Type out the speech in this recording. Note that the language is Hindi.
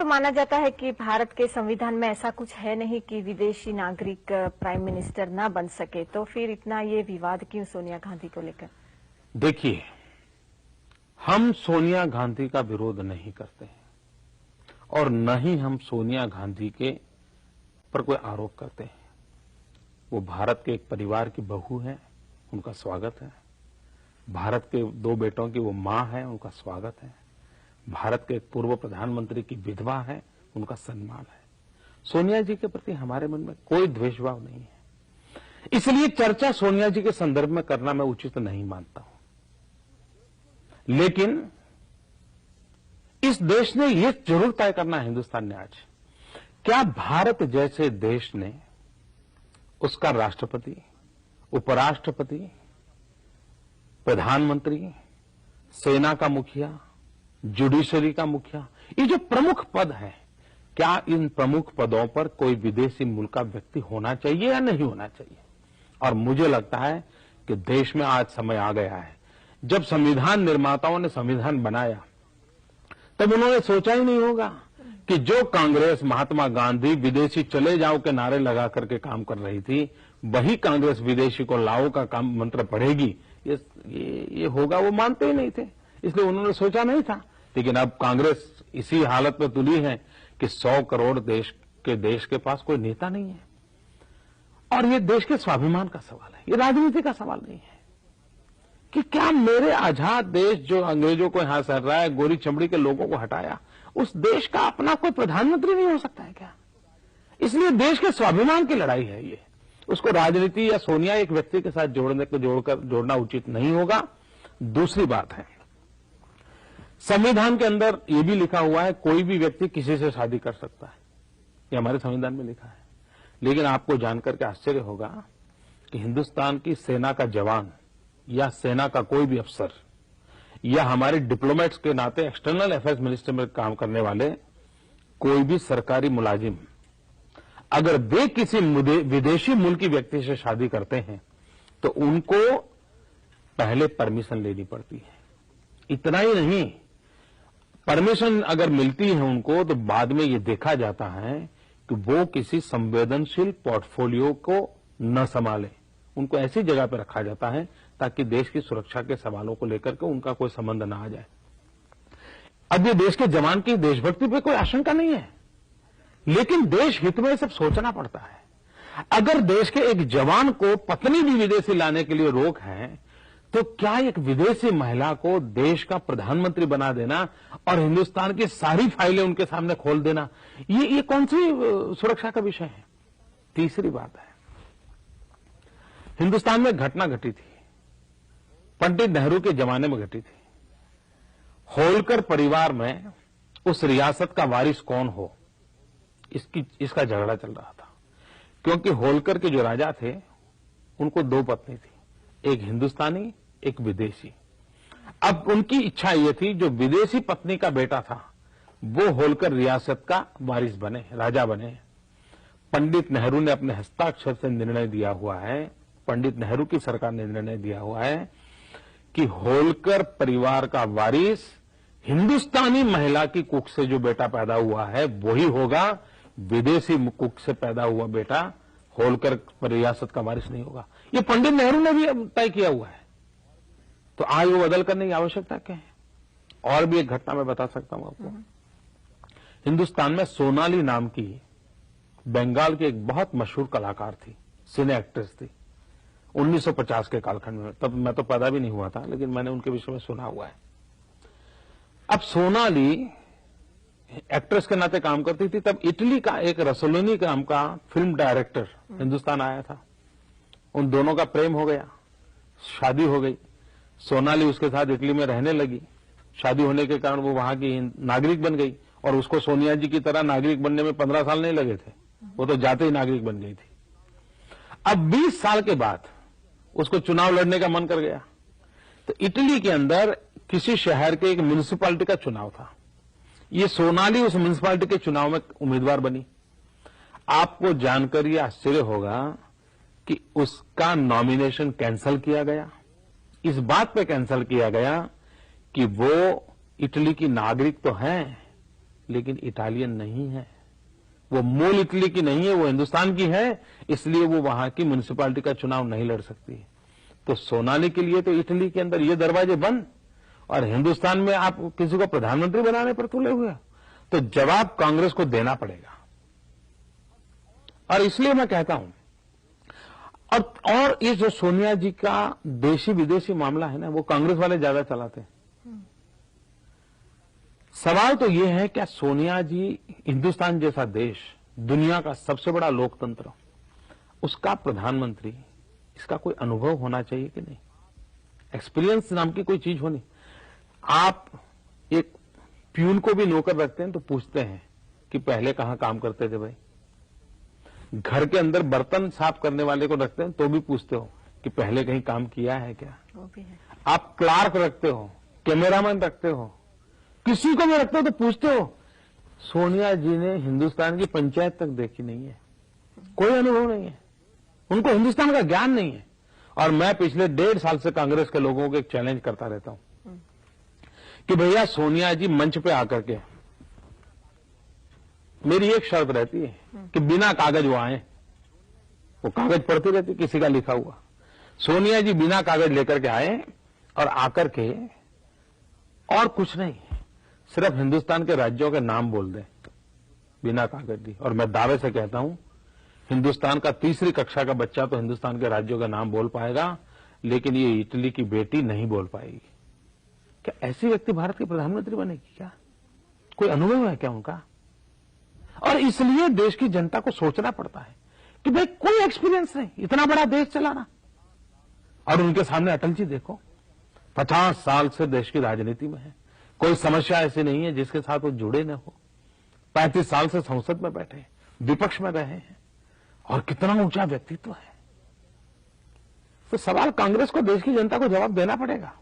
तो माना जाता है कि भारत के संविधान में ऐसा कुछ है नहीं कि विदेशी नागरिक प्राइम मिनिस्टर ना बन सके, तो फिर इतना ये विवाद क्यों सोनिया गांधी को लेकर? देखिए, हम सोनिया गांधी का विरोध नहीं करते हैं और न ही हम सोनिया गांधी के पर कोई आरोप करते हैं। वो भारत के एक परिवार की बहू है, उनका स्वागत है। भारत के 2 बेटों की वो मां है, उनका स्वागत है। भारत के एक पूर्व प्रधानमंत्री की विधवा है, उनका सम्मान है। सोनिया जी के प्रति हमारे मन में कोई द्वेषभाव नहीं है, इसलिए चर्चा सोनिया जी के संदर्भ में करना मैं उचित नहीं मानता हूं। लेकिन इस देश ने यह जरूर तय करना है, हिंदुस्तान ने आज, क्या भारत जैसे देश ने उसका राष्ट्रपति, उपराष्ट्रपति, प्रधानमंत्री, सेना का मुखिया, जुडिशरी का मुखिया, ये जो प्रमुख पद है, क्या इन प्रमुख पदों पर कोई विदेशी मूल का व्यक्ति होना चाहिए या नहीं होना चाहिए? और मुझे लगता है कि देश में आज समय आ गया है। जब संविधान निर्माताओं ने संविधान बनाया तब उन्होंने सोचा ही नहीं होगा कि जो कांग्रेस महात्मा गांधी विदेशी चले जाओ के नारे लगा करके काम कर रही थी, वही कांग्रेस विदेशी को लाओ का काम मंत्र पढ़ेगी, ये होगा, वो मानते ही नहीं थे, इसलिए उन्होंने सोचा नहीं था। लेकिन अब कांग्रेस इसी हालत में तुली है कि 100 करोड़ देश के पास कोई नेता नहीं है। और ये देश के स्वाभिमान का सवाल है, ये राजनीति का सवाल नहीं है कि क्या मेरे आजाद देश जो अंग्रेजों को यहां सर रहा है, गोरी चमड़ी के लोगों को हटाया, उस देश का अपना कोई प्रधानमंत्री नहीं हो सकता है क्या? इसलिए देश के स्वाभिमान की लड़ाई है ये। उसको राजनीति या सोनिया एक व्यक्ति के साथ जोड़ना उचित नहीं होगा। दूसरी बात है, संविधान के अंदर यह भी लिखा हुआ है कोई भी व्यक्ति किसी से शादी कर सकता है, ये हमारे संविधान में लिखा है। लेकिन आपको जानकर के आश्चर्य होगा कि हिंदुस्तान की सेना का जवान या सेना का कोई भी अफसर या हमारे डिप्लोमेट्स के नाते एक्सटर्नल अफेयर्स मिनिस्टर में काम करने वाले कोई भी सरकारी मुलाजिम, अगर वे किसी विदेशी मूल की व्यक्ति से शादी करते हैं तो उनको पहले परमिशन लेनी पड़ती है। इतना ही नहीं, परमिशन अगर मिलती है उनको तो बाद में ये देखा जाता है कि वो किसी संवेदनशील पोर्टफोलियो को न संभाले, उनको ऐसी जगह पर रखा जाता है ताकि देश की सुरक्षा के सवालों को लेकर के उनका कोई संबंध न आ जाए। अब ये देश के जवान की देशभक्ति पे कोई आशंका नहीं है, लेकिन देश हित में सब सोचना पड़ता है। अगर देश के एक जवान को पत्नी भी विदेशी लाने के लिए रोक है, तो क्या एक विदेशी महिला को देश का प्रधानमंत्री बना देना और हिंदुस्तान की सारी फाइलें उनके सामने खोल देना, ये कौन सी सुरक्षा का विषय है? तीसरी बात है, हिंदुस्तान में घटना घटी थी, पंडित नेहरू के जमाने में घटी थी। होलकर परिवार में उस रियासत का वारिस कौन हो, इसका झगड़ा चल रहा था, क्योंकि होलकर के जो राजा थे उनको 2 पत्नी थी, एक हिंदुस्तानी, एक विदेशी। अब उनकी इच्छा यह थी जो विदेशी पत्नी का बेटा था वो होलकर रियासत का वारिस बने, राजा बने। पंडित नेहरू ने अपने हस्ताक्षर से निर्णय दिया हुआ है, पंडित नेहरू की सरकार ने निर्णय दिया हुआ है कि होलकर परिवार का वारिस हिंदुस्तानी महिला की कुख से जो बेटा पैदा हुआ है वही होगा, विदेशी कुख से पैदा हुआ बेटा होलकर रियासत का वारिस नहीं होगा। ये पंडित नेहरू ने भी तय किया हुआ है, तो आज वो बदल करने की आवश्यकता क्या है? और भी एक घटना मैं बता सकता हूं आपको। हिंदुस्तान में सोनाली नाम की बंगाल की एक बहुत मशहूर कलाकार थी, सिने एक्ट्रेस थी, 1950 के कालखंड में, तब मैं तो पैदा भी नहीं हुआ था, लेकिन मैंने उनके विषय में सुना हुआ है। अब सोनाली एक्ट्रेस के नाते काम करती थी, तब इटली का एक रसोलिनी नाम का फिल्म डायरेक्टर हिंदुस्तान आया था, उन दोनों का प्रेम हो गया, शादी हो गई। सोनाली उसके साथ इटली में रहने लगी, शादी होने के कारण वो वहां की नागरिक बन गई, और उसको सोनिया जी की तरह नागरिक बनने में 15 साल नहीं लगे थे, वो तो जाते ही नागरिक बन गई थी। अब 20 साल के बाद उसको चुनाव लड़ने का मन कर गया, तो इटली के अंदर किसी शहर के एक म्युनिसिपैलिटी का चुनाव था, ये सोनाली उस म्युनिसिपैलिटी के चुनाव में उम्मीदवार बनी। आपको जानकर यह आश्चर्य होगा कि उसका नॉमिनेशन कैंसिल किया गया। इस बात पे कैंसिल किया गया कि वो इटली की नागरिक तो हैं, लेकिन इटालियन नहीं है, वो मूल इटली की नहीं है, वो हिंदुस्तान की है, इसलिए वो वहां की म्युनिसिपैलिटी का चुनाव नहीं लड़ सकती। तो सोनाली के लिए तो इटली के अंदर ये दरवाजे बंद, और हिंदुस्तान में आप किसी को प्रधानमंत्री बनाने पर तुले हुए हो। तो जवाब कांग्रेस को देना पड़ेगा। और इसलिए मैं कहता हूं, और ये जो सोनिया जी का देशी विदेशी मामला है ना, वो कांग्रेस वाले ज्यादा चलाते हैं। सवाल तो ये है, क्या सोनिया जी हिंदुस्तान जैसा देश, दुनिया का सबसे बड़ा लोकतंत्र, उसका प्रधानमंत्री, इसका कोई अनुभव होना चाहिए कि नहीं? एक्सपीरियंस नाम की कोई चीज होनी। आप एक प्यून को भी नौकर रखते हैं तो पूछते हैं कि पहले कहां काम करते थे भाई। घर के अंदर बर्तन साफ करने वाले को रखते हैं तो भी पूछते हो कि पहले कहीं काम किया है क्या? वो भी है। आप क्लार्क रखते हो, कैमरामैन रखते हो, किसी को भी रखते हो तो पूछते हो। सोनिया जी ने हिंदुस्तान की पंचायत तक देखी नहीं है, कोई अनुभव नहीं है, उनको हिंदुस्तान का ज्ञान नहीं है। और मैं पिछले 1.5 साल से कांग्रेस के लोगों को एक चैलेंज करता रहता हूं कि भैया सोनिया जी मंच पे आकर के, मेरी एक शर्त रहती है कि बिना कागज वो आए। वो कागज पढ़ती रहती, किसी का लिखा हुआ। सोनिया जी बिना कागज लेकर के आए और आकर के और कुछ नहीं, सिर्फ हिंदुस्तान के राज्यों के नाम बोल दें बिना कागज दी। और मैं दावे से कहता हूं, हिंदुस्तान का तीसरी कक्षा का बच्चा तो हिंदुस्तान के राज्यों का नाम बोल पाएगा, लेकिन ये इटली की बेटी नहीं बोल पाएगी। क्या ऐसी व्यक्ति भारत की प्रधानमंत्री बनेगी? क्या कोई अनुभव है क्या उनका? और इसलिए देश की जनता को सोचना पड़ता है कि भाई कोई एक्सपीरियंस नहीं, इतना बड़ा देश चलाना। और उनके सामने अटल जी देखो, 50 साल से देश की राजनीति में है, कोई समस्या ऐसी नहीं है जिसके साथ वो जुड़े न हो। 35 साल से संसद में बैठे, विपक्ष में रहे हैं, और कितना ऊंचा व्यक्तित्व है। तो सवाल कांग्रेस को, देश की जनता को जवाब देना पड़ेगा।